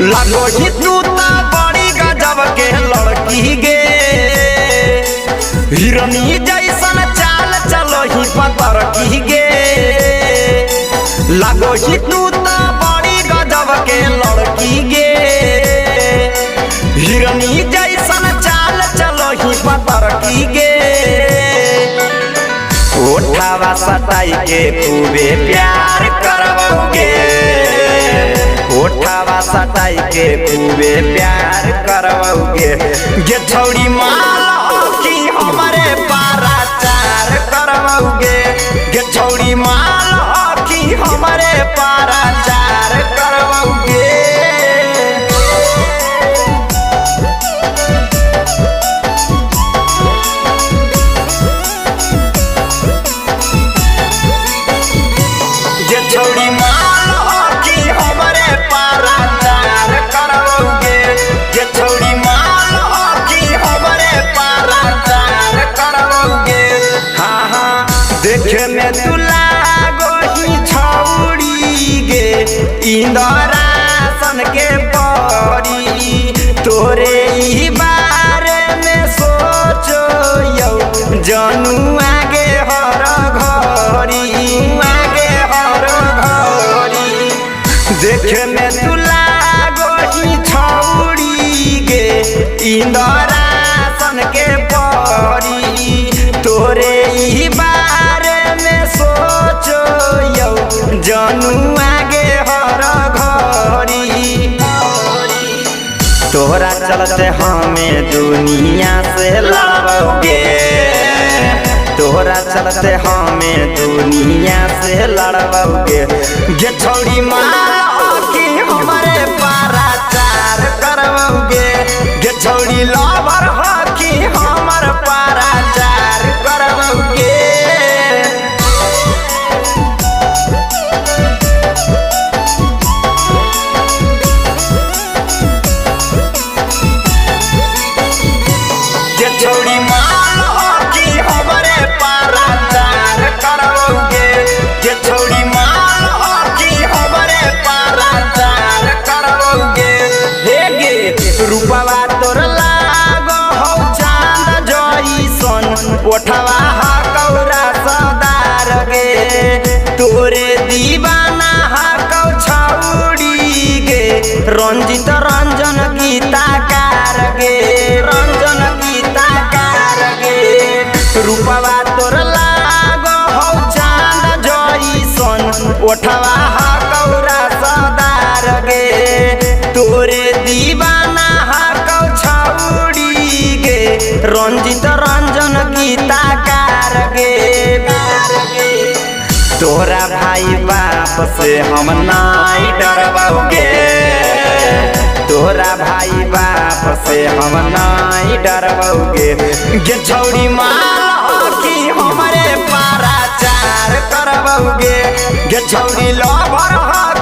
लगो ही तू ता बड़ी गजब के लड़की गे, हिरनी जैसन चाल चलो ही पतर की गे। लगो ही तू ता बड़ी गजब के लड़की गे, हिरनी जैसन चाल चलो ही पतर की गे। ओठावा सटाई के खूबे प्यार करवोगे, ओठावा सटाई के खूबे प्यार करवोगे। गे छौड़ी माल की हमारे पारा चार करवोगे, गे छौड़ी माल की हमारे पारा चार करवोगे। छौड़ी माल की हमारे पारा चार करवोगे, ये छौड़ी माल की हमारे पारा चार करवोगे। हाँ हाँ देखे में तू लागो ही छौड़ी गे, इंदरासन के परी। तोरे ही बारे में सोचो यौ जानू आगे हर घड़ी, देखे में तू लागो ही छौड़ी गे, इंदरासन के परी। तोरे ही बारे में सोचो यौ जानू आगे हर घड़ी। तोहरा चलते हमें दुनिया से लड़ोगे, तोहरा चलते हमें दुनिया से लड़ोगे। गे छौड़ी माल की हमारे पारा चार करवोगे, गे छौड़ी लवर हो की हमार पारा चार करवोगे। गे छौड़ी माल की हमारे पारा चार करवोगे, गे छौड़ी माल की हमारे पारा चार करवोगे। हे गे रूपवा तोर लागो हो चांद जइसन, ओठवा हा कौरा सदार गे। तोरे दीवाना हा कौ छौड़ी गे, रंजित रंजन गीतकार गे, रंजन गीतकार गे। रूपवा तोर लागो हो चांद जइसन, ओठवा हा कौरा सदार गे। तोरे दीवाना हा कौ छौड़ी गे, रंजित रंजन गीतकार गे। तोरा भाई बाप से हम नाई डरबोगे, तोरा भाई बाप से हम नाई डरबोगे। गे छौड़ी माल की हमारे पारा चार करवोगे, गे छौड़ी लवर हो